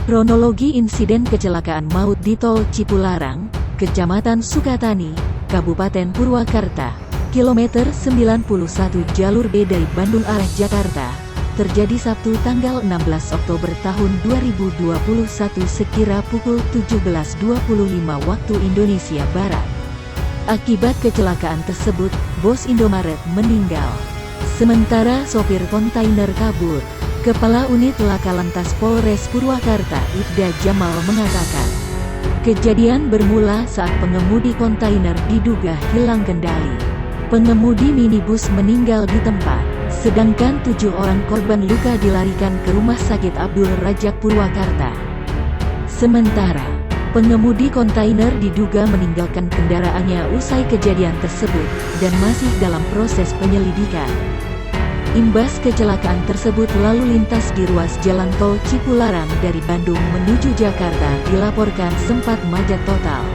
Kronologi insiden kecelakaan maut di Tol Cipularang, Kecamatan Sukatani, Kabupaten Purwakarta, kilometer 91 jalur B dari Bandung arah Jakarta, terjadi Sabtu tanggal 16 Oktober tahun 2021 sekira pukul 17.25 waktu Indonesia Barat. Akibat kecelakaan tersebut, bos Indomaret meninggal. Sementara sopir kontainer kabur. Kepala Unit Laka Lantas Polres Purwakarta, Ibda Jamal mengatakan, kejadian bermula saat pengemudi kontainer diduga hilang kendali. Pengemudi minibus meninggal di tempat, sedangkan 7 orang korban luka dilarikan ke Rumah Sakit Abdul Rajak Purwakarta. Sementara, pengemudi kontainer diduga meninggalkan kendaraannya usai kejadian tersebut, dan masih dalam proses penyelidikan. Imbas kecelakaan tersebut, lalu lintas di ruas jalan tol Cipularang dari Bandung menuju Jakarta dilaporkan sempat macet total.